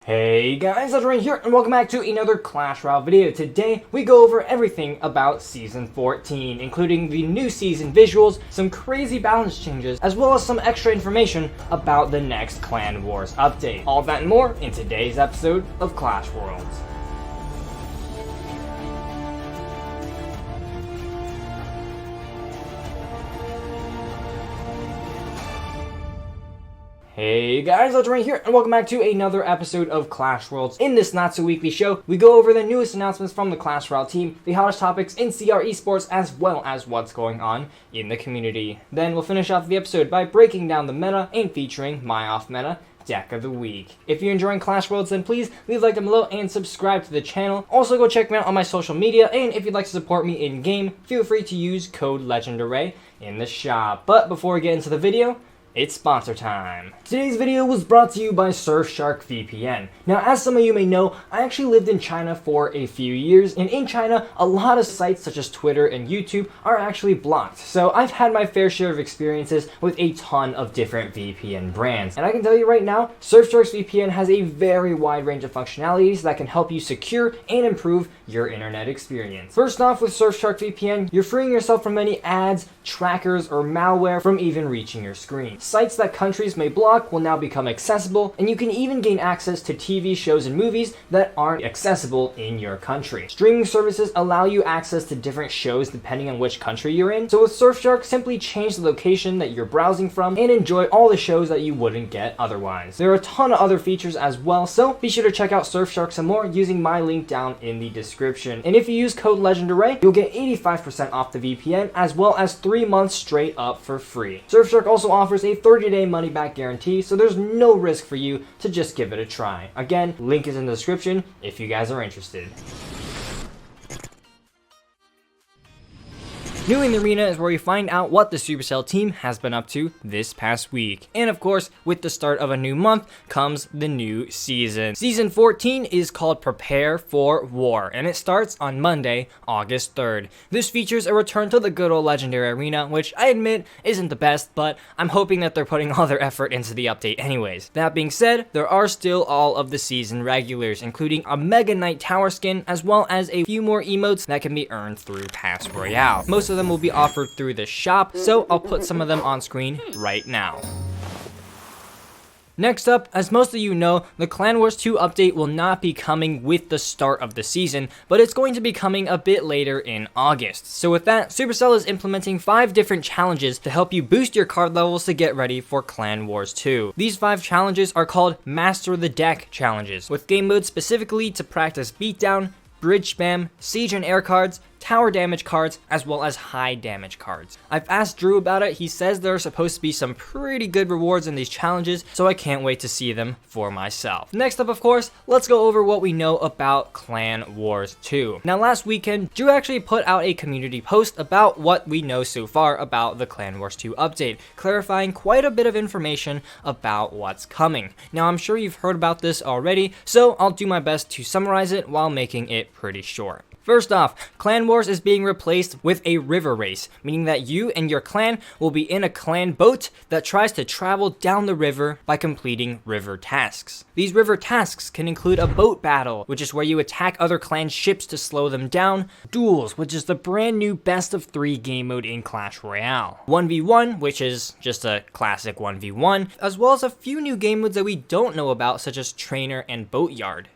Hey guys, Legendaray here, and welcome back to another Clash Royale video. Today, we go over everything about Season 14, including the new season visuals, some crazy balance changes, as well as some extra information about the next Clan Wars update. All that and more in today's episode of Clash Worlds. Hey guys, Legendaray here, and welcome back to another episode of Clash Worlds. In this not-so-weekly show, we go over the newest announcements from the Clash Royale team, the hottest topics in CR Esports, as well as what's going on in the community. Then we'll finish off the episode by breaking down the meta and featuring my off-meta Deck of the Week. If you're enjoying Clash Worlds, then please leave a like down below and subscribe to the channel. Also, go check me out on my social media, and if you'd like to support me in-game, feel free to use code Legendaray in the shop. But before we get into the video, it's sponsor time. Today's video was brought to you by Surfshark VPN. Now, as some of you may know, I actually lived in China for a few years, and in China, a lot of sites such as Twitter and YouTube are actually blocked. So I've had my fair share of experiences with a ton of different VPN brands. And I can tell you right now, Surfshark's VPN has a very wide range of functionalities that can help you secure and improve your internet experience. First off, with Surfshark VPN, you're freeing yourself from any ads, trackers, or malware from even reaching your screen. Sites that countries may block will now become accessible, and you can even gain access to TV shows and movies that aren't accessible in your country. Streaming services allow you access to different shows depending on which country you're in, so with Surfshark, simply change the location that you're browsing from and enjoy all the shows that you wouldn't get otherwise. There are a ton of other features as well, so be sure to check out Surfshark some more using my link down in the description. And if you use code Legendaray, you'll get 85% off the VPN, as well as 3 months straight up for free. Surfshark also offers a 30-day money-back guarantee, so there's no risk for you to just give it a try. Again, link is in the description if you guys are interested. New in the arena is where we find out what the Supercell team has been up to this past week. And of course, with the start of a new month comes the new season. Season 14 is called Prepare for War, and it starts on Monday, August 3rd. This features a return to the good old Legendary Arena, which I admit isn't the best, but I'm hoping that they're putting all their effort into the update anyways. That being said, there are still all of the season regulars, including a Mega Knight Tower skin, as well as a few more emotes that can be earned through Pass Royale. Most of them will be offered through the shop, so I'll put some of them on screen right now. Next up, as most of you know, the Clan Wars 2 update will not be coming with the start of the season, but it's going to be coming a bit later in August. So with that, Supercell is implementing 5 different challenges to help you boost your card levels to get ready for Clan Wars 2. These 5 challenges are called Master the Deck challenges, with game modes specifically to practice beatdown, bridge spam, siege and air cards, tower damage cards, as well as high damage cards. I've asked Drew about it. He says there are supposed to be some pretty good rewards in these challenges, so I can't wait to see them for myself. Next up, of course, let's go over what we know about Clan Wars 2. Now, last weekend, Drew actually put out a community post about what we know so far about the Clan Wars 2 update, clarifying quite a bit of information about what's coming. Now, I'm sure you've heard about this already, so I'll do my best to summarize it while making it pretty short. First off, Clan Wars is being replaced with a river race, meaning that you and your clan will be in a clan boat that tries to travel down the river by completing river tasks. These river tasks can include a boat battle, which is where you attack other clan ships to slow them down, duels, which is the brand new best of 3 game mode in Clash Royale, 1v1, which is just a classic 1v1, as well as a few new game modes that we don't know about, such as Trainer and Boatyard.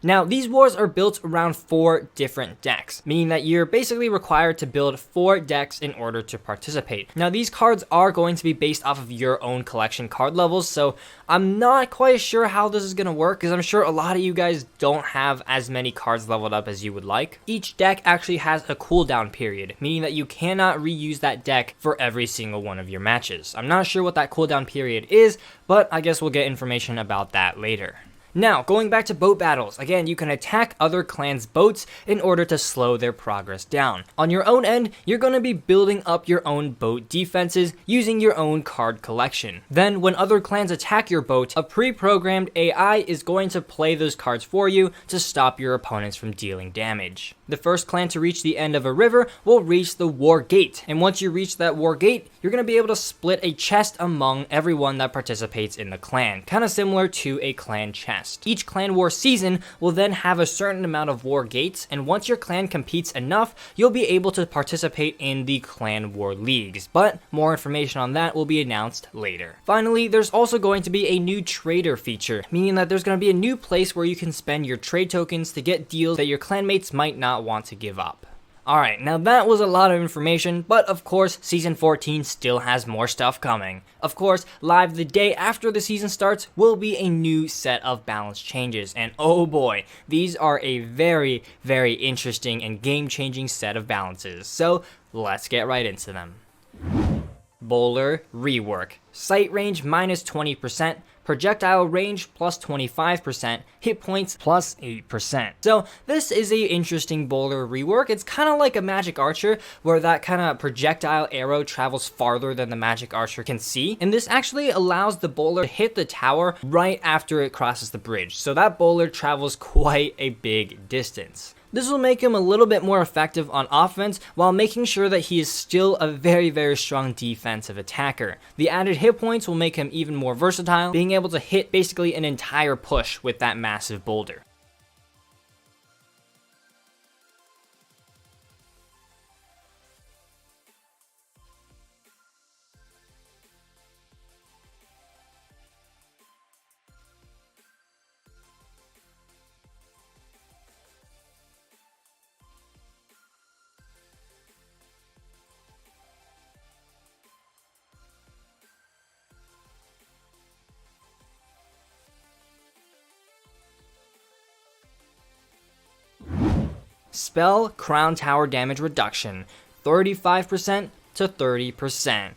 Now, these wars are built around 4 different decks, meaning that you're basically required to build 4 decks in order to participate. Now, these cards are going to be based off of your own collection card levels, so I'm not quite sure how this is going to work, because I'm sure a lot of you guys don't have as many cards leveled up as you would like. Each deck actually has a cooldown period, meaning that you cannot reuse that deck for every single one of your matches. I'm not sure what that cooldown period is, but I guess we'll get information about that later. Now, going back to boat battles, again, you can attack other clans' boats in order to slow their progress down. On your own end, you're going to be building up your own boat defenses using your own card collection. Then, when other clans attack your boat, a pre-programmed AI is going to play those cards for you to stop your opponents from dealing damage. The first clan to reach the end of a river will reach the war gate, and once you reach that war gate, you're going to be able to split a chest among everyone that participates in the clan, kind of similar to a clan chest. best. Each clan war season will then have a certain amount of war gates, and once your clan competes enough, you'll be able to participate in the clan war leagues, but more information on that will be announced later. Finally, there's also going to be a new trader feature, meaning that there's going to be a new place where you can spend your trade tokens to get deals that your clanmates might not want to give up. Alright, now that was a lot of information, but of course, Season 14 still has more stuff coming. Of course, live the day after the season starts will be a new set of balance changes, and oh boy, these are a very, very interesting and game-changing set of balances, so let's get right into them. Bowler rework. Sight range minus 20%, projectile range plus 25%, hit points plus 8%. So this is a interesting bowler rework. It's kind of like a magic archer where that kind of projectile arrow travels farther than the magic archer can see. And this actually allows the bowler to hit the tower right after it crosses the bridge. So that bowler travels quite a big distance. This will make him a little bit more effective on offense while making sure that he is still a very, very strong defensive attacker. The added hit points will make him even more versatile, being able to hit basically an entire push with that massive boulder. Spell Crown Tower damage reduction, 35% to 30%.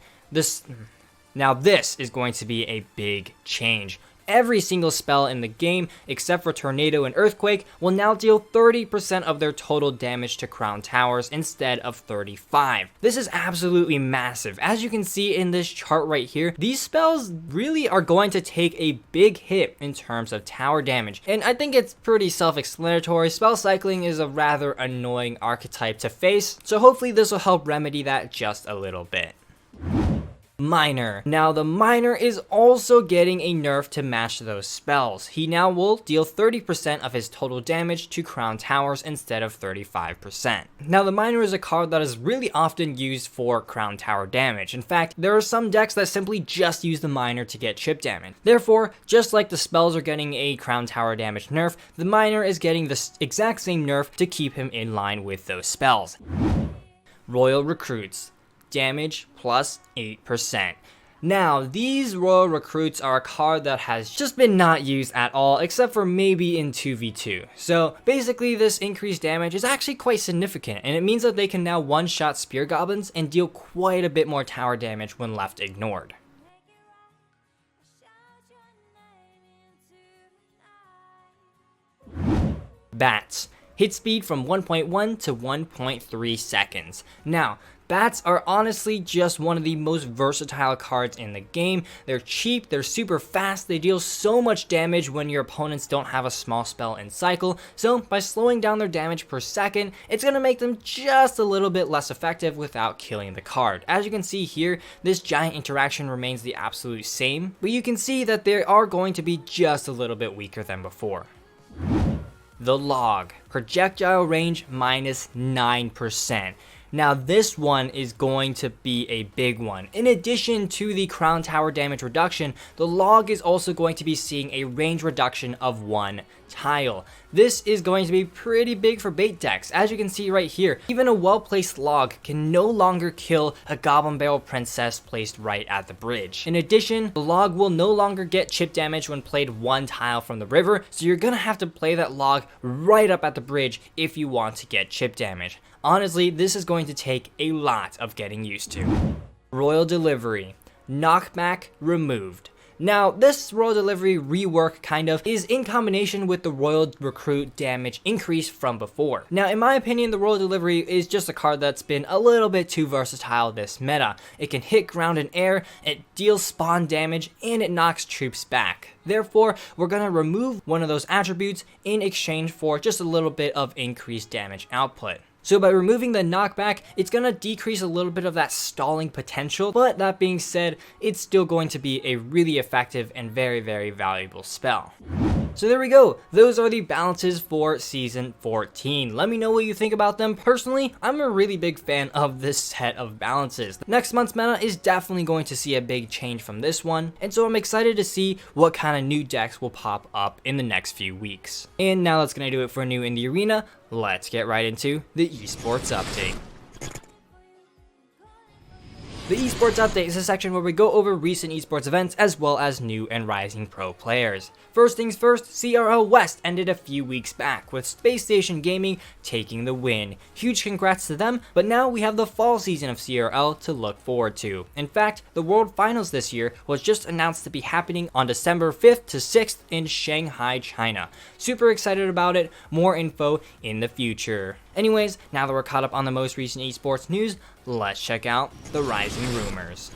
Now this is going to be a big change. Every single spell in the game, except for Tornado and Earthquake, will now deal 30% of their total damage to Crown Towers instead of 35%. This is absolutely massive. As you can see in this chart right here, these spells really are going to take a big hit in terms of tower damage. And I think it's pretty self-explanatory. Spell cycling is a rather annoying archetype to face, so hopefully this will help remedy that just a little bit. Miner. Now the Miner is also getting a nerf to match those spells. He now will deal 30% of his total damage to Crown Towers instead of 35%. Now the Miner is a card that is really often used for Crown Tower damage. In fact, there are some decks that simply just use the Miner to get chip damage. Therefore, just like the spells are getting a Crown Tower damage nerf, the Miner is getting the exact same nerf to keep him in line with those spells. Royal Recruits. Damage plus 8%. Now, these Royal Recruits are a card that has just been not used at all, except for maybe in 2v2. So basically this increased damage is actually quite significant, and it means that they can now one-shot Spear Goblins and deal quite a bit more tower damage when left ignored. Bats. Hit speed from 1.1 to 1.3 seconds. Now, Bats are honestly just one of the most versatile cards in the game. They're cheap, they're super fast, they deal so much damage when your opponents don't have a small spell in cycle, so by slowing down their damage per second, it's going to make them just a little bit less effective without killing the card. As you can see here, this giant interaction remains the absolute same, but you can see that they are going to be just a little bit weaker than before. The Log. Projectile range minus 9%. Now this one is going to be a big one. In addition to the Crown Tower damage reduction, the Log is also going to be seeing a range reduction of 1 tile. This is going to be pretty big for bait decks. As you can see right here, even a well-placed Log can no longer kill a Goblin Barrel Princess placed right at the bridge. In addition, the Log will no longer get chip damage when played 1 tile from the river, so you're gonna have to play that Log right up at the bridge if you want to get chip damage. Honestly, this is going to take a lot of getting used to. Royal Delivery. Knockback removed. Now, this Royal Delivery rework kind of is in combination with the Royal Recruit damage increase from before. Now, in my opinion, the Royal Delivery is just a card that's been a little bit too versatile this meta. It can hit ground and air, it deals spawn damage, and it knocks troops back. Therefore, we're going to remove one of those attributes in exchange for just a little bit of increased damage output. So by removing the knockback, it's going to decrease a little bit of that stalling potential, but that being said, it's still going to be a really effective and very, very valuable spell. So there we go, those are the balances for Season 14. Let me know what you think about them. Personally, I'm a really big fan of this set of balances. Next month's meta is definitely going to see a big change from this one, and so I'm excited to see what kind of new decks will pop up in the next few weeks. And now that's going to do it for new in the arena. Let's get right into the Esports Update. The Esports Update is a section where we go over recent esports events as well as new and rising pro players. First things first, CRL West ended a few weeks back with Space Station Gaming taking the win. Huge congrats to them, but now we have the fall season of CRL to look forward to. In fact, the World Finals this year was just announced to be happening on December 5th to 6th in Shanghai, China. Super excited about it, more info in the future. Anyways, now that we're caught up on the most recent esports news, let's check out the rising rumors.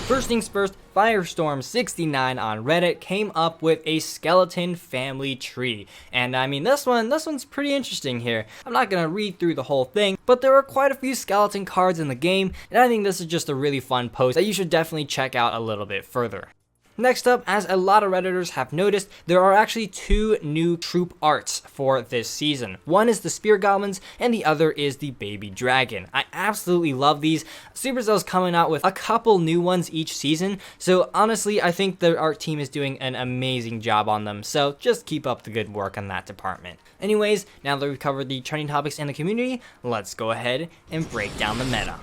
First things first, Firestorm69 on Reddit came up with a skeleton family tree. And I mean, this one's pretty interesting here. I'm not gonna read through the whole thing, but there are quite a few skeleton cards in the game, and I think this is just a really fun post that you should definitely check out a little bit further. Next up, as a lot of Redditors have noticed, there are actually two new troop arts for this season. One is the Spear Goblins, and the other is the Baby Dragon. I absolutely love these. Supercell's coming out with a couple new ones each season, so honestly, I think the art team is doing an amazing job on them, so just keep up the good work on that department. Anyways, now that we've covered the trending topics in the community, let's go ahead and break down the meta.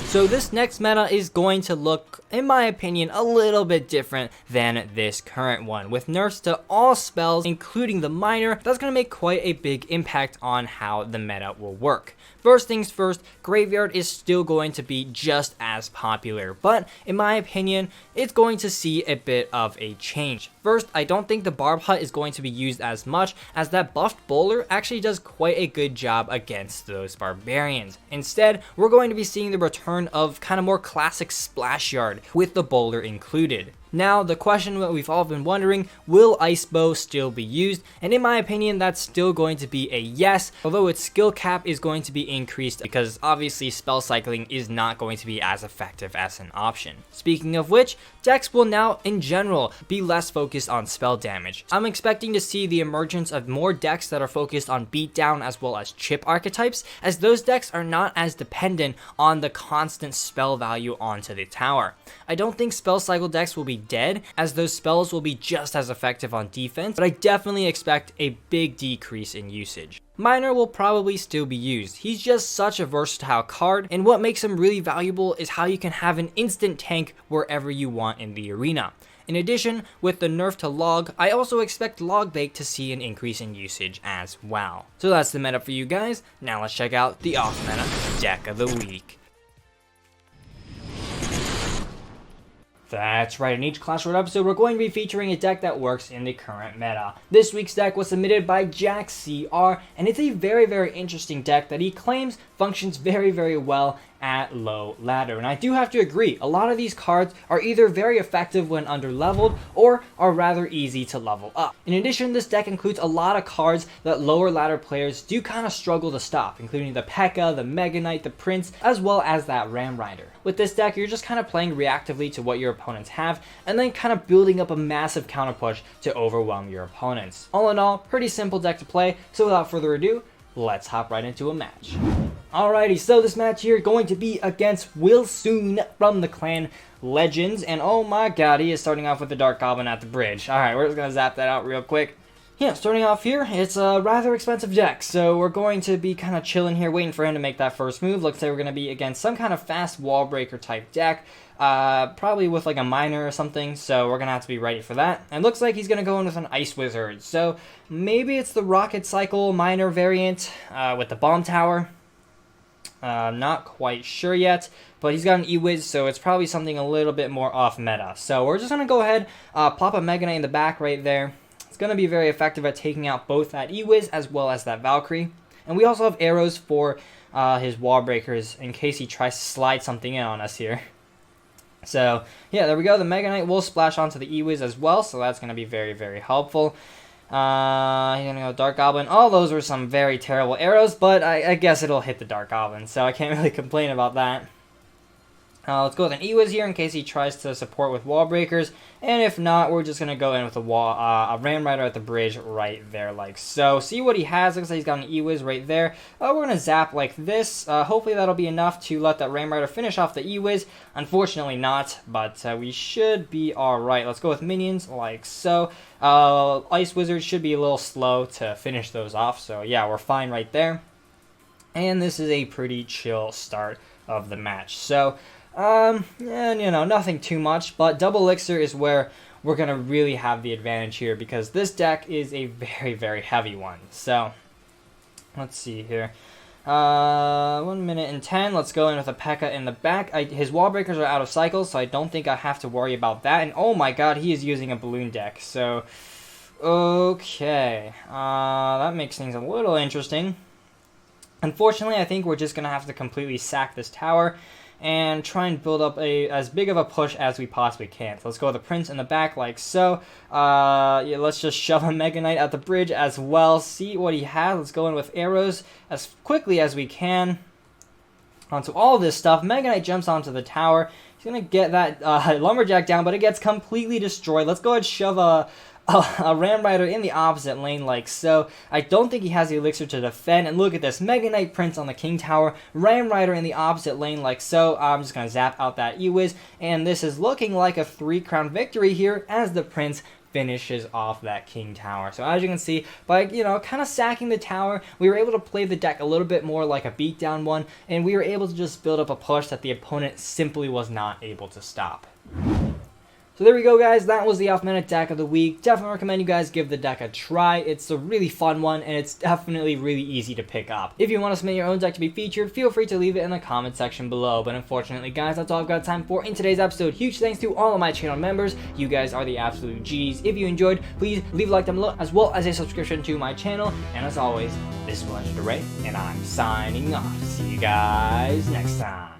So this next meta is going to look, in my opinion, a little bit different than this current one. With nerfs to all spells, including the minor, that's going to make quite a big impact on how the meta will work. First things first, Graveyard is still going to be just as popular, but in my opinion, it's going to see a bit of a change. First, I don't think the Barb Hut is going to be used as much, as that buffed bowler actually does quite a good job against those barbarians. Instead, we're going to be seeing the return of kind of more classic Splash Yard with the bowler included. Now, the question that we've all been wondering, will Ice Bow still be used? And in my opinion, that's still going to be a yes, although its skill cap is going to be increased because obviously spell cycling is not going to be as effective as an option. Speaking of which, decks will now, in general, be less focused on spell damage. I'm expecting to see the emergence of more decks that are focused on beatdown as well as chip archetypes, as those decks are not as dependent on the constant spell value onto the tower. I don't think spell cycle decks will be dead, as those spells will be just as effective on defense, but I definitely expect a big decrease in usage. Minor will probably still be used. He's just such a versatile card, and what makes him really valuable is how you can have an instant tank wherever you want in the arena. In addition, with the nerf to Log, I also expect Logbake to see an increase in usage as well. So that's the meta for you guys. Now let's check out the off meta deck of the week. That's right, in each Clash Royale episode, we're going to be featuring a deck that works in the current meta. This week's deck was submitted by Jack CR, and it's a very, very interesting deck that he claims functions very, very well at low ladder. And I do have to agree, a lot of these cards are either very effective when under leveled or are rather easy to level up. In addition, this deck includes a lot of cards that lower ladder players do kind of struggle to stop, including the P.E.K.K.A, the Mega Knight, the Prince, as well as that Ram Rider. With this deck, you're just kind of playing reactively to what your opponents have, and then kind of building up a massive counter push to overwhelm your opponents. All in all, pretty simple deck to play, so without further ado, let's hop right into a match. Alrighty, so this match here going to be against Wilsoon from the clan Legends, and oh my god, he is starting off with the Dark Goblin at the bridge. Alright, we're just gonna zap that out real quick. Yeah, starting off here, it's a rather expensive deck, so we're going to be kind of chilling here, waiting for him to make that first move. Looks like we're going to be against some kind of fast wall breaker type deck, probably with like a miner or something, so we're going to have to be ready for that. And looks like he's going to go in with an Ice Wizard, so maybe it's the Rocket Cycle miner variant with the Bomb Tower. Not quite sure yet, but he's got an E-Wiz, so it's probably something a little bit more off meta. So we're just going to go ahead, plop a Mega Knight in the back right there. Going to be very effective at taking out both that E-Wiz as well as that Valkyrie. And we also have arrows for his wall breakers in case he tries to slide something in on us here. So yeah, there we go. The Mega Knight will splash onto the E-Wiz as well, so that's going to be very, very helpful. He's going to go Dark Goblin. All those were some very terrible arrows, but I guess it'll hit the Dark Goblin, so I can't really complain about that. Let's go with an E-Wiz here in case he tries to support with wall breakers, and if not, we're just gonna go in with a Ram Rider at the bridge right there, like so. See what he has. Looks like he's got an E-Wiz right there. We're gonna zap like this. Hopefully that'll be enough to let that Ram Rider finish off the E-Wiz. Unfortunately not, but we should be all right. Let's go with minions like so. Ice Wizard should be a little slow to finish those off, so yeah, we're fine right there. And this is a pretty chill start of the match. So. And you know, nothing too much, but double elixir is where we're gonna really have the advantage here because this deck is a very, very heavy one. So let's see here. 1 minute and 10. Let's go in with a P.E.K.K.A. in the back. His wall breakers are out of cycle, so I don't think I have to worry about that. And oh my god, he is using a balloon deck. So okay, that makes things a little interesting. Unfortunately, I think we're just gonna have to completely sack this tower and try and build up as big of a push as we possibly can. So let's go with the Prince in the back like so. Yeah, let's just shove a Mega Knight at the bridge as well. See what he has. Let's go in with arrows as quickly as we can onto all this stuff. Mega Knight jumps onto the tower. He's going to get that Lumberjack down, but it gets completely destroyed. Let's go ahead and shove a Ram Rider in the opposite lane like so. I don't think he has the elixir to defend, and look at this, Mega Knight Prince on the King Tower, Ram Rider in the opposite lane like so. I'm just going to zap out that E-Wiz, and this is looking like a 3-crown victory here as the Prince finishes off that King Tower. So as you can see, by, you know, kind of sacking the tower, we were able to play the deck a little bit more like a beatdown one, and we were able to just build up a push that the opponent simply was not able to stop. So there we go, guys. That was the off-minute deck of the week. Definitely recommend you guys give the deck a try. It's a really fun one, and it's definitely really easy to pick up. If you want to submit your own deck to be featured, feel free to leave it in the comment section below. But unfortunately, guys, that's all I've got time for in today's episode. Huge thanks to all of my channel members. You guys are the absolute G's. If you enjoyed, please leave a like down below, as well as a subscription to my channel. And as always, this is Legendaray, and I'm signing off. See you guys next time.